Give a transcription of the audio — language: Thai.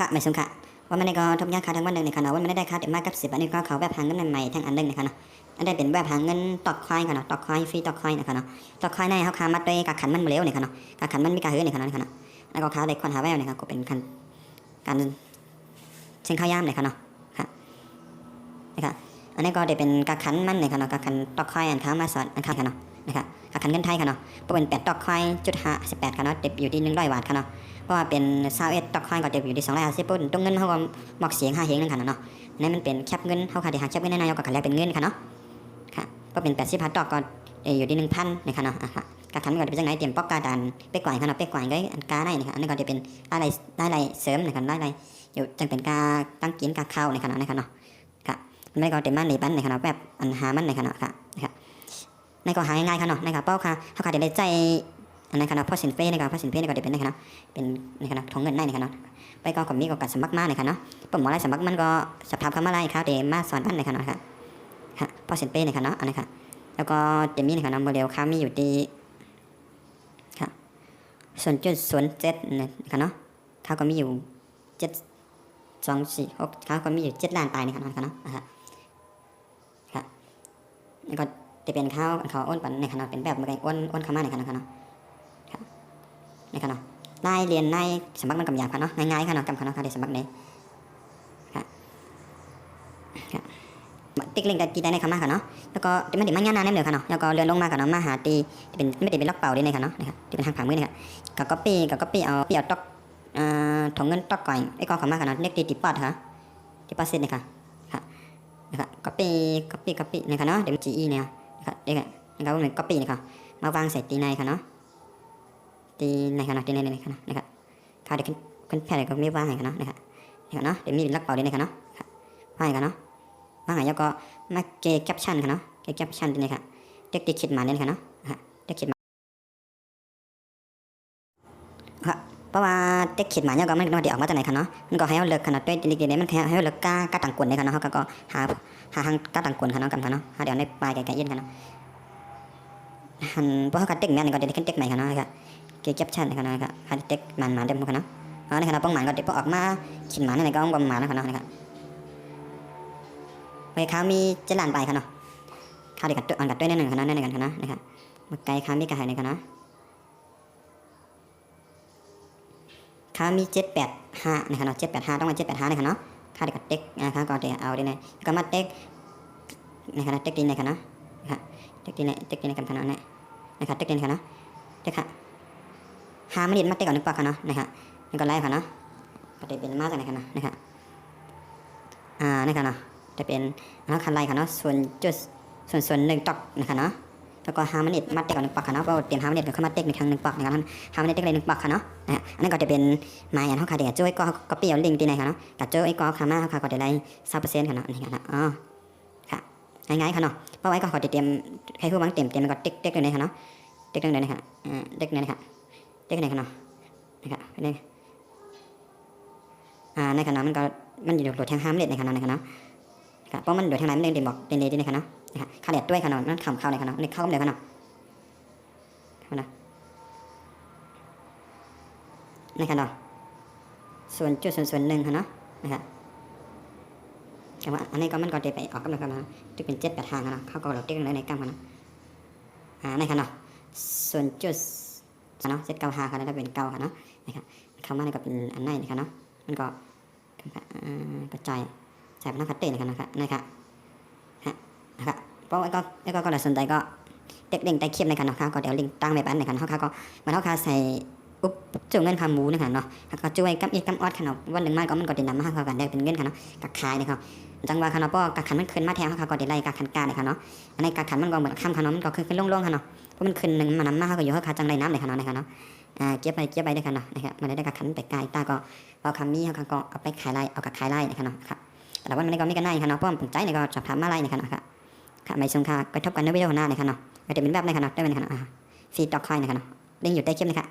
ค่ะไม่สงค่ะว่ามันก็ทุกอย่างค่าทั้งวันหนึ่งในขณะว่ามันได้ค่าเด็กมากกับ10 อันนี้ก็เขาแบบหาเงินใหม่ทั้งอันหนึ่งในขณะอันได้เป็นแบบหาเงินตอกควายค่ะเนาะตอกควายฟรีตอกควายในขณะตอกควายในเขาคามัดด้วยกักขันมันเร็วในขณะกักขันมันมีการเฮือในขณะแล้วก็เขาได้คนหาแววในขณะก็เป็นการเชิงข้าวยามในขณะค่ะนะคะอันนี้ก็ได้เป็นกักขันมันในขณะกักขันตอกควายอันค้ามาสอนอันค้าค่ะเนาะนะคะกักขันเงินไทยค่ะเนาะเป็น8 ตอกควาย.518ค่ะเนาะเด็บอยู่ที่100 บาทค่ะเนาะเพราะว่าเป็น21 ตอกควายก็เด็บอยู่ที่250ปุ่นตรงเงินเขาก็หมอกเสียง5 เฮงนั่นค่ะเนาะนี่มันเป็นแคปเงินเขาค่ะที่หาแคปเงินในนายกก็แลกเป็นเงินค่ะเนาะค่ะก็เป็น80 บาทตอกก็อยู่ที่1,000นะคะเนาะค่ะกักขันก็จะเป็นจังไงเตรียมป๊อกกาดานไปก่อยค่ะเนาะไปก่อยก็อันกาได้นะคะอันนี้ก็จะเป็นได้เสริมนะคะได้อยู่จังเป็นกาตั้งกินกาข้าวนะคะเนาะค่ะค่ะไม่ก็เต็มมันในบ้านนะคะเนาะแบบอันหามันนะคะเนาะค่ะในก็หาง่ายๆค่ะเนาะนะคะเป้าค่ะเขาค่ะจะได้ใจอันนั้นค่ะเนาะพอสินเฟ้ในก็พอสินเฟ้ในก็จะเป็นนะคะเนาะเป็นนะคะเนาะถงเงินได้นะคะเนาะไปก็มีก็การสมัครมานะคะเนาะผมหมอไรสมัครมันก็สภาพคำอะไรครับเดี๋ยวมาสอนพันนะคะเนาะค่ะพอสินเฟ้นะคะเนาะอันนี้ค่ะแล้วก็จะมีนะคะเนาะโมเดลค่ะมีอยู่ที่ค่ะ0.07นะคะเนาะเขาก็มีอยู่7.246เขาก็มีอยู่7 ล้านปลายนะคะเนาะค่ะแล้วก็จะเป็นเขาอ้นปันในขณะเป็นแบบมันก็อ้นเข้ามาในขณะค่ะในขณะนายเรียนนายสมัครมันกำยาค่ะเนาะง่ายๆค่ะเนาะกำค่ะเนาะค่ะเดี๋ยวสมัครเลยค่ะติ๊กลิงก์ได้กี่ได้ในคำมาค่ะเนาะแล้วก็มันเดี๋ยวมันงานนานแน่เลยค่ะเนาะแล้วก็เลื่อนลงมาค่ะเนาะมาหาตีเป็นไม่ได้เป็นล็อกเป่าได้ในค่ะเนาะที่เป็นทางผ่านมือเนี่ยกับก๊อปปี้เอาตอกถงเงินตอกก่อยไอ้กองเข้ามาค่ะเนาะเล็กตีติปอดค่ะติปอดเสร็จเนี่ยค่ะก๊อปปี้เนี่ยค่ะเนาะเดี๋ยวจีเนี่ยค่ะเด็กนะครับเหมือนก๊อปปี้เนี่ยค่ะมาวางใส่ตีในค่ะเนาะตีในค่ะเนาะตีในค่ะนะครับค่าเด็กขึ้นแพร่ก็ไม่ว่างไงค่ะเนาะนะครับเนาะเดี๋ยวมีลักเป่าได้ในค่ะเนาะว่างค่ะเนาะว่างไงแล้วก็มาเกย์แคปชั่นค่ะเนาะเกย์แคปชั่นตีในค่ะเด็กตีคิดมาเนี่ยค่ะเนาะเด็กคิดมาค่ะเพราะว่าเด็กคิดมาเนี่ยก็มันเดี๋ยวออกมาจากไหนค่ะเนาะมันก็ให้เราเลิกขนาดด้วยตีนี้มันให้เราเลิกกล้าต่างกวนในค่ะเนาะเขาก็หาทางกล้าต่างกวนค่ะเนาะกันค่ะเนาะเดี๋ยวในปลายแก่ๆเย็นค่ะเนาะหันเพราะเขาการเต็กเนี่ยก็จะได้ขึ้นเต็กใหม่ค่ะเนาะค่ะเกี่ยวกับชั้นนะคะนะครับฮันเต็กมันเดิมค่ะเนาะในขณะป้องหมันก็เด็กพอออกมาขินหมันในก็ต้องบำหมันนะคะเนาะนะครับไปเขามี7 ล้านใบค่ะเนาะเขาเด็กกัดตัวอันกัดด้วยในหนึ่งค่ะเนาะในหนึ่งกันค่ะเนาะนะครับมาไกลเขามีกระหายในค่ะเนาะเขามี785นะคะเนาะ785ต้องมา785ในค่ะเนาะเขาเด็กกัดเต็กนะคะก็จะเอาได้ในก็มาเต็กในค่ะเต็กดินในค่ะเนาะเต็กดินกันค่ะเนาะนะครับเต็กดินค่ะเนาะเต็กค่ะหาไม่ดินมาเต็กก่อนนึกปากค่ะเนาะนะครับนี่ก็ไล่ค่ะเนาะก็จะเป็นมาจากไหนค่ะเนาะนะครับนี่ค่ะเนาะจะเป็นคันไล่ค่ะเนาะส่วน1 ตอกนะคะเนาะแล้วก็หามันดิดมาเต็กก่อนนึกปากค่ะเนาะเพราะเตรียมหามันดิดก็เข้ามาเต็กในครั้ง1 ปากนะครับหามันดิดเต็กเลย1 ปากค่ะเนาะอันนั้นก็จะเป็นไม้อันเขาขายเด็กจ้อยก็เปรี้ยวลิงตีไหนค่ะเนาะกับจ้อยก็ขามาค่ะก็จะได้20%ค่ะเนาะนี่ค่ะเนาะค่ะง่ายๆค่ะเนาะเพราะไว้ก็ขอเตรียมใครผู้บังเตรียมมันก็เต็กเลยค่ะเนาะเต็กเลยนะคะเต็กเลยค่ะเต็กเลยค่ะเนาะนะครับนี่ในขณะมันอยู่โดดแทงห้ามเล็ดในขณะเนาะเพราะมันโดดแทงไหนมันเด่นบอกเด่นในขณะข้าเด็ดด้วยขณะมันเข้าในขณะนี่เข้าเลยขณะในขณะส่วน1ค่ะเนาะนะครับแต่ว่าอันนี้ก็มันก็จะไปออกกำลังกันนะจะเป็น785นะเขาก็เราเต็กเลยในกล้ามนะในขณะส่วนเนาะ795ค่ะแล้วเป็น9ค่ะเนาะนะครับเข้ามาในก็เป็นอันไหนนะคะเนาะมันก็กระจายใส่พนักขัดเตะนะครับเพราะว่าก็สนใจก็เด็กเด้งไต่เขียบในกันนะครับก็เดี๋ยวลิงก์ตั้งไว้บ้านในกันเขาก็มาเท่าคาใส่ปุ๊บจุ่มเงินขาหมูนะครับเนาะก็ช่วยกับอีกกับออดขนาดวันหนึ่งมากก็มันก็ติดน้ำมาเขากันได้เป็นเงินค่ะเนาะกักขายนะครับจังหวะขนาดเพราะกักขันมันขึ้นมาแทนเขาก็ติดไล่กักขันกาเลยค่ะเนาะอันนี้กักขันมันก็เหมือนข้ามขนาดมันก็ขึ้นลงค่ะเนาะเพราะมันขึ้นหนึ่งมันน้ำมาเขาก็อยู่เขาขาจังไรน้ำเลยค่ะเนาะเก็บไปได้ค่ะเนาะนะครับมันได้กักขันไปไกลตาก็เอาคำนี้เขาก็เอาไปขายไล่เอากับขายไล่นะคะเนาะครับแต่ว่ามันก็มีกันได้ค่ะเนาะเพราะผมใจเนี่ยก็สอบถามมาไล่นะคะเนาะค่ะไม่สงค่ะไปทบกันในวิดีโอหน้านะคะเนาะก็จะเป็นแบบในค่ะเนาะได้เป็นค่ะฟรีดอกคอยนะคะเนาะลิงก์อยู่ใต้คลิปนะคะ